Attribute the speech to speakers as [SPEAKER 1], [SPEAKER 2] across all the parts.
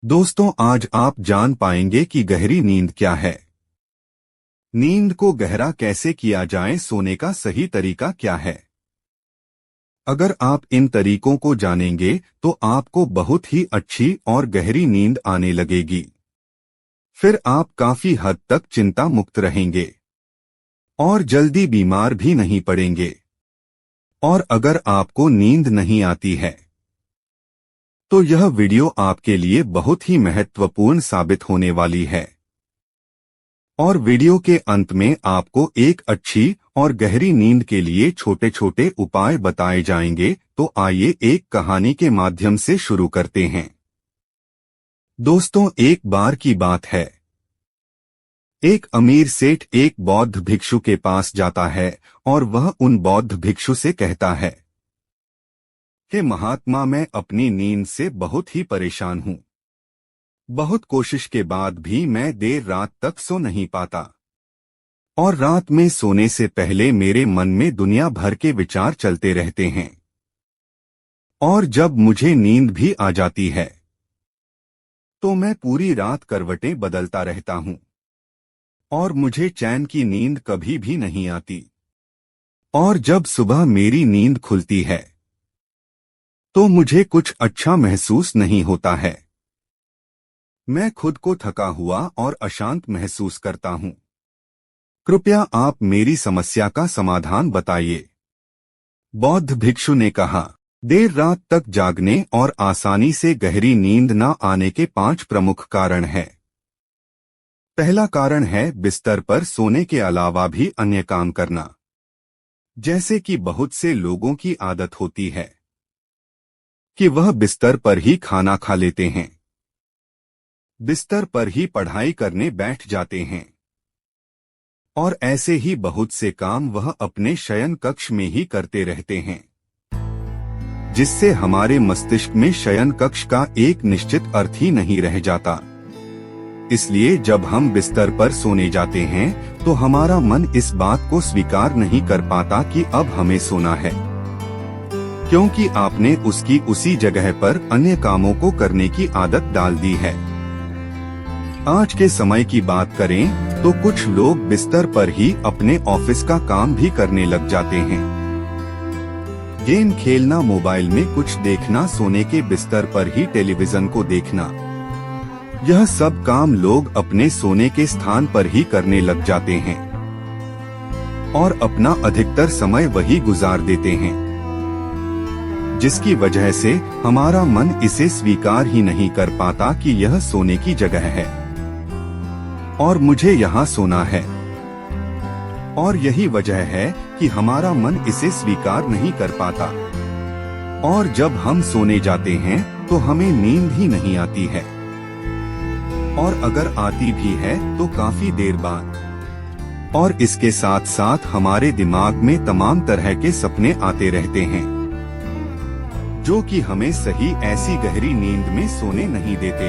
[SPEAKER 1] दोस्तों, आज आप जान पाएंगे कि गहरी नींद क्या है। नींद को गहरा कैसे किया जाए, सोने का सही तरीका क्या है। अगर आप इन तरीकों को जानेंगे तो आपको बहुत ही अच्छी और गहरी नींद आने लगेगी। फिर आप काफी हद तक चिंता मुक्त रहेंगे और जल्दी बीमार भी नहीं पड़ेंगे। और अगर आपको नींद नहीं आती है तो यह वीडियो आपके लिए बहुत ही महत्वपूर्ण साबित होने वाली है। और वीडियो के अंत में आपको एक अच्छी और गहरी नींद के लिए छोटे छोटे उपाय बताए जाएंगे। तो आइए एक कहानी के माध्यम से शुरू करते हैं। दोस्तों, एक बार की बात है। एक अमीर सेठ एक बौद्ध भिक्षु के पास जाता है और वह उन बौद्ध भिक्षु से कहता है कि महात्मा, मैं अपनी नींद से बहुत ही परेशान हूँ। बहुत कोशिश के बाद भी मैं देर रात तक सो नहीं पाता और रात में सोने से पहले मेरे मन में दुनिया भर के विचार चलते रहते हैं। और जब मुझे नींद भी आ जाती है तो मैं पूरी रात करवटें बदलता रहता हूँ और मुझे चैन की नींद कभी भी नहीं आती। और जब सुबह मेरी नींद खुलती है तो मुझे कुछ अच्छा महसूस नहीं होता है। मैं खुद को थका हुआ और अशांत महसूस करता हूँ। कृपया आप मेरी समस्या का समाधान बताइए। बौद्ध भिक्षु ने कहा, देर रात तक जागने और आसानी से गहरी नींद न आने के 5 प्रमुख कारण हैं। पहला कारण है बिस्तर पर सोने के अलावा भी अन्य काम करना। जैसे कि बहुत से लोगों की आदत होती है कि वह बिस्तर पर ही खाना खा लेते हैं, बिस्तर पर ही पढ़ाई करने बैठ जाते हैं और ऐसे ही बहुत से काम वह अपने शयन कक्ष में ही करते रहते हैं, जिससे हमारे मस्तिष्क में शयन कक्ष का एक निश्चित अर्थ ही नहीं रह जाता। इसलिए जब हम बिस्तर पर सोने जाते हैं तो हमारा मन इस बात को स्वीकार नहीं कर पाता कि अब हमें सोना है, क्योंकि आपने उसकी उसी जगह पर अन्य कामों को करने की आदत डाल दी है। आज के समय की बात करें तो कुछ लोग बिस्तर पर ही अपने ऑफिस का काम भी करने लग जाते हैं। गेम खेलना, मोबाइल में कुछ देखना, सोने के बिस्तर पर ही टेलीविजन को देखना, यह सब काम लोग अपने सोने के स्थान पर ही करने लग जाते हैं और अपना अधिकतर समय वही गुजार देते हैं, जिसकी वजह से हमारा मन इसे स्वीकार ही नहीं कर पाता कि यह सोने की जगह है और मुझे यहाँ सोना है। और यही वजह है कि हमारा मन इसे स्वीकार नहीं कर पाता और जब हम सोने जाते हैं तो हमें नींद ही नहीं आती है, और अगर आती भी है तो काफी देर बाद। और इसके साथ साथ हमारे दिमाग में तमाम तरह के सपने आते रहते हैं जो कि हमें सही ऐसी गहरी नींद में सोने नहीं देते।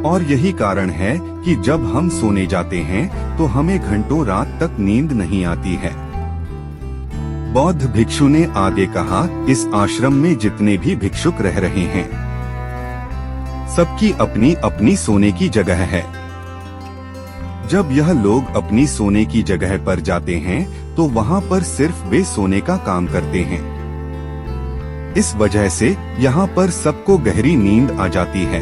[SPEAKER 1] और यही कारण है कि जब हम सोने जाते हैं तो हमें घंटों रात तक नींद नहीं आती है। बौद्ध भिक्षु ने आगे कहा, इस आश्रम में जितने भी भिक्षुक रह रहे हैं सबकी अपनी अपनी सोने की जगह है। जब यह लोग अपनी सोने की जगह पर जाते हैं तो वहाँ पर सिर्फ वे सोने का काम करते हैं। इस वजह से यहाँ पर सबको गहरी नींद आ जाती है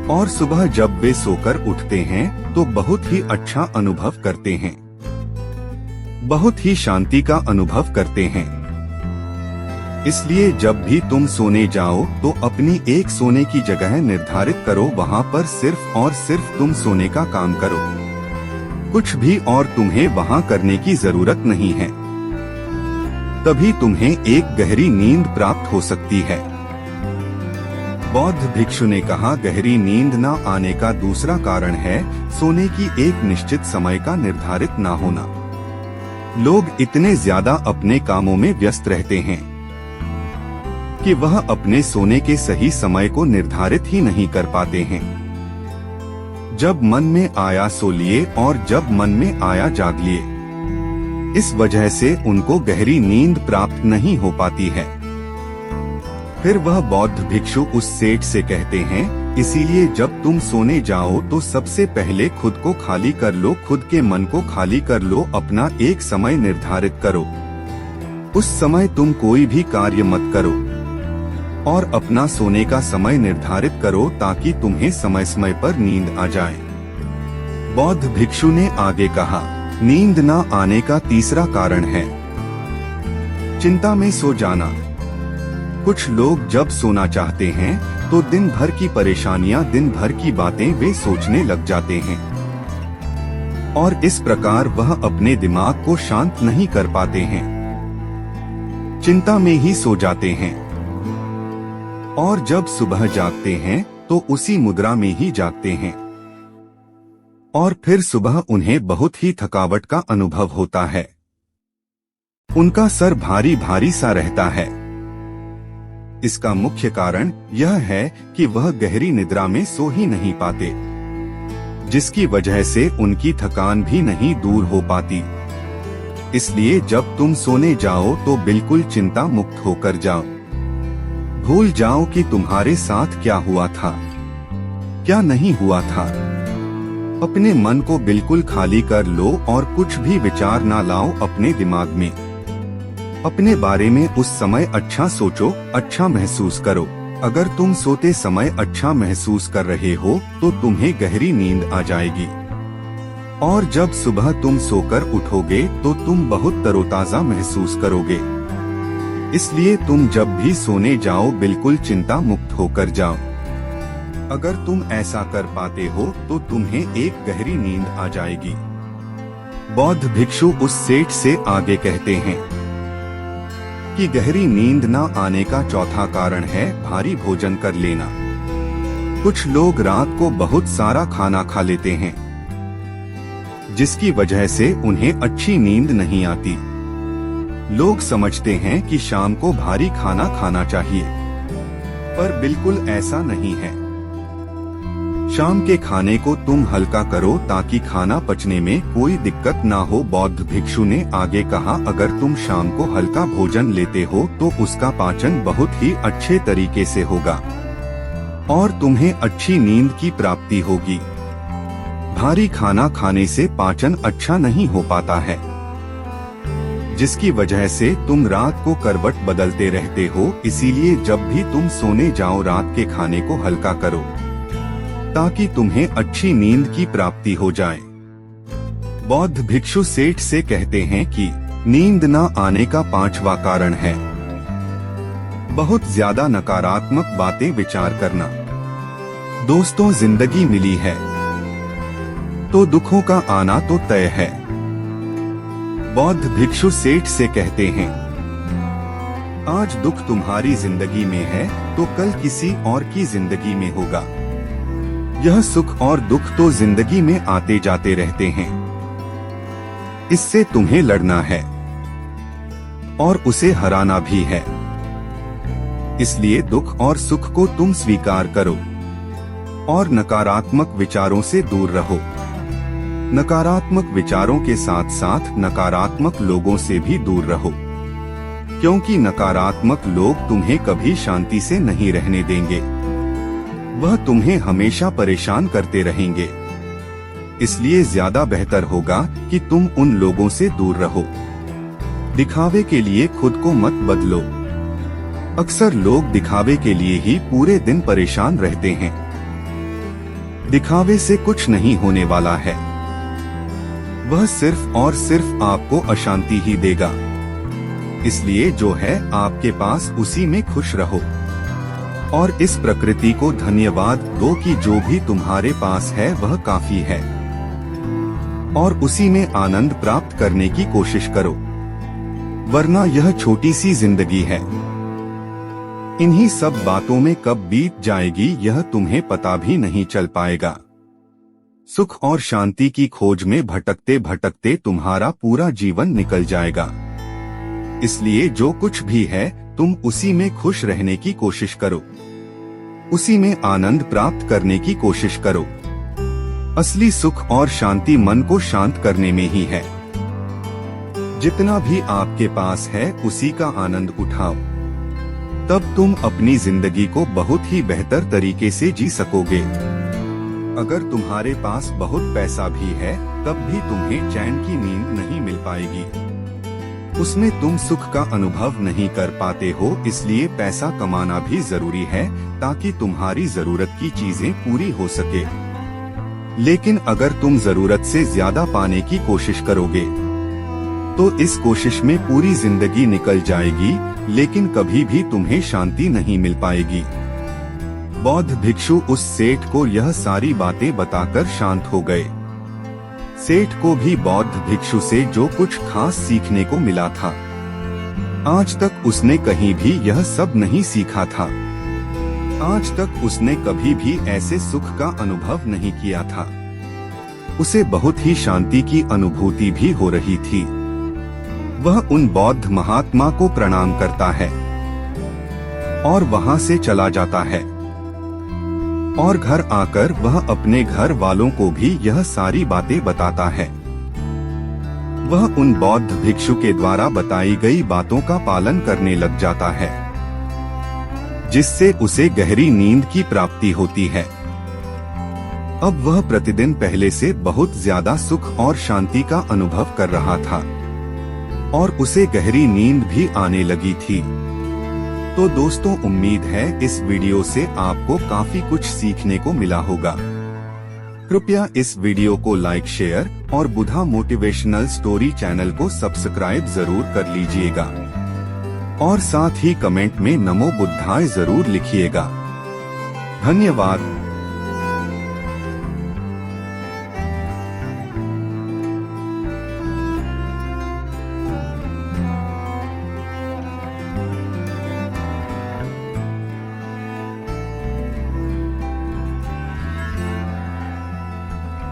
[SPEAKER 1] और सुबह जब वे सोकर उठते हैं तो बहुत ही अच्छा अनुभव करते हैं, बहुत ही शांति का अनुभव करते हैं। इसलिए जब भी तुम सोने जाओ तो अपनी एक सोने की जगह निर्धारित करो, वहाँ पर सिर्फ और सिर्फ तुम सोने का काम करो, कुछ भी और तुम्हें वहाँ करने की जरूरत नहीं है। तभी तुम्हें एक गहरी नींद प्राप्त हो सकती है। बौद्ध भिक्षु ने कहा, गहरी नींद न आने का दूसरा कारण है सोने की एक निश्चित समय का निर्धारित न होना। लोग इतने ज्यादा अपने कामों में व्यस्त रहते हैं कि वह अपने सोने के सही समय को निर्धारित ही नहीं कर पाते हैं। जब मन में आया सो लिए और जब मन में आया जाग लिए। इस वजह से उनको गहरी नींद प्राप्त नहीं हो पाती है। फिर वह बौद्ध भिक्षु उस सेठ से कहते हैं, इसीलिए जब तुम सोने जाओ तो सबसे पहले खुद को खाली कर लो, खुद के मन को खाली कर लो, अपना एक समय निर्धारित करो। उस समय तुम कोई भी कार्य मत करो और अपना सोने का समय निर्धारित करो ताकि तुम्हें समय समय पर नींद आ जाए। बौद्ध भिक्षु ने आगे कहा, नींद न आने का तीसरा कारण है चिंता में सो जाना। कुछ लोग जब सोना चाहते हैं तो दिन भर की परेशानियां, दिन भर की बातें वे सोचने लग जाते हैं और इस प्रकार वह अपने दिमाग को शांत नहीं कर पाते हैं, चिंता में ही सो जाते हैं और जब सुबह जागते हैं तो उसी मुद्रा में ही जागते हैं और फिर सुबह उन्हें बहुत ही थकावट का अनुभव होता है। उनका सर भारी भारी सा रहता है। इसका मुख्य कारण यह है कि वह गहरी निद्रा में सो ही नहीं पाते, जिसकी वजह से उनकी थकान भी नहीं दूर हो पाती। इसलिए जब तुम सोने जाओ तो बिल्कुल चिंता मुक्त होकर जाओ। भूल जाओ कि तुम्हारे साथ क्या हुआ था, क्या नहीं हुआ था। अपने मन को बिल्कुल खाली कर लो और कुछ भी विचार ना लाओ अपने दिमाग में। अपने बारे में उस समय अच्छा सोचो, अच्छा महसूस करो। अगर तुम सोते समय अच्छा महसूस कर रहे हो तो तुम्हें गहरी नींद आ जाएगी और जब सुबह तुम सोकर उठोगे तो तुम बहुत तरोताजा महसूस करोगे। इसलिए तुम जब भी सोने जाओ बिल्कुल चिंता मुक्त होकर जाओ। अगर तुम ऐसा कर पाते हो तो तुम्हें एक गहरी नींद आ जाएगी। बौद्ध भिक्षु उस सेठ से आगे कहते हैं कि गहरी नींद न आने का चौथा कारण है भारी भोजन कर लेना। कुछ लोग रात को बहुत सारा खाना खा लेते हैं, जिसकी वजह से उन्हें अच्छी नींद नहीं आती। लोग समझते हैं कि शाम को भारी खाना खाना चाहिए, पर बिल्कुल ऐसा नहीं है। शाम के खाने को तुम हल्का करो ताकि खाना पचने में कोई दिक्कत ना हो। बौद्ध भिक्षु ने आगे कहा, अगर तुम शाम को हल्का भोजन लेते हो तो उसका पाचन बहुत ही अच्छे तरीके से होगा और तुम्हें अच्छी नींद की प्राप्ति होगी। भारी खाना खाने से पाचन अच्छा नहीं हो पाता है, जिसकी वजह से तुम रात को करवट बदलते रहते हो। इसीलिए जब भी तुम सोने जाओ रात के खाने को हल्का करो ताकि तुम्हें अच्छी नींद की प्राप्ति हो जाए। बौद्ध भिक्षु सेठ से कहते हैं कि नींद न आने का पांचवा कारण है बहुत ज्यादा नकारात्मक बातें विचार करना। दोस्तों, जिंदगी मिली है तो दुखों का आना तो तय है। बौद्ध भिक्षु सेठ से कहते हैं, आज दुख तुम्हारी जिंदगी में है तो कल किसी और की जिंदगी में होगा। यह सुख और दुख तो जिंदगी में आते जाते रहते हैं, इससे तुम्हें लड़ना है और उसे हराना भी है। इसलिए दुख और सुख को तुम स्वीकार करो और नकारात्मक विचारों से दूर रहो। नकारात्मक विचारों के साथ साथ नकारात्मक लोगों से भी दूर रहो, क्योंकि नकारात्मक लोग तुम्हें कभी शांति से नहीं रहने देंगे। वह तुम्हें हमेशा परेशान करते रहेंगे। इसलिए ज्यादा बेहतर होगा कि तुम उन लोगों से दूर रहो। दिखावे के लिए खुद को मत बदलो। अक्सर लोग दिखावे के लिए ही पूरे दिन परेशान रहते हैं। दिखावे से कुछ नहीं होने वाला है, वह सिर्फ और सिर्फ आपको अशांति ही देगा। इसलिए जो है आपके पास उसी में खुश रहो और इस प्रकृति को धन्यवाद दो कि जो भी तुम्हारे पास है वह काफी है और उसी में आनंद प्राप्त करने की कोशिश करो, वरना यह छोटी सी जिंदगी है। इन्हीं सब बातों में कब बीत जाएगी यह तुम्हें पता भी नहीं चल पाएगा। सुख और शांति की खोज में भटकते भटकते तुम्हारा पूरा जीवन निकल जाएगा। इसलिए जो कुछ भी है तुम उसी में खुश रहने की कोशिश करो, उसी में आनंद प्राप्त करने की कोशिश करो। असली सुख और शांति मन को शांत करने में ही है। जितना भी आपके पास है उसी का आनंद उठाओ। तब तुम अपनी जिंदगी को बहुत ही बेहतर तरीके से जी सकोगे। अगर तुम्हारे पास बहुत पैसा भी है तब भी तुम्हें चैन की नींद नहीं मिल पाएगी। उसमें तुम सुख का अनुभव नहीं कर पाते हो, इसलिए पैसा कमाना भी जरूरी है ताकि तुम्हारी जरूरत की चीजें पूरी हो सके। लेकिन अगर तुम जरूरत से ज्यादा पाने की कोशिश करोगे तो इस कोशिश में पूरी जिंदगी निकल जाएगी, लेकिन कभी भी तुम्हें शांति नहीं मिल पाएगी। बौद्ध भिक्षु उस सेठ को यह सारी बातें बताकर शांत हो गए। सेठ को भी बौद्ध भिक्षु से जो कुछ खास सीखने को मिला था, आज तक उसने कहीं भी यह सब नहीं सीखा था। आज तक उसने कभी भी ऐसे सुख का अनुभव नहीं किया था। उसे बहुत ही शांति की अनुभूति भी हो रही थी। वह उन बौद्ध महात्मा को प्रणाम करता है और वहां से चला जाता है, और घर आकर वह अपने घर वालों को भी यह सारी बातें बताता है। वह उन बौद्ध भिक्षु के द्वारा बताई गई बातों का पालन करने लग जाता है, जिससे उसे गहरी नींद की प्राप्ति होती है। अब वह प्रतिदिन पहले से बहुत ज्यादा सुख और शांति का अनुभव कर रहा था और उसे गहरी नींद भी आने लगी थी। तो दोस्तों, उम्मीद है इस वीडियो से आपको काफी कुछ सीखने को मिला होगा। कृपया इस वीडियो को लाइक, शेयर और बुधा मोटिवेशनल स्टोरी चैनल को सब्सक्राइब जरूर कर लीजिएगा और साथ ही कमेंट में नमो बुद्धाय जरूर लिखिएगा। धन्यवाद।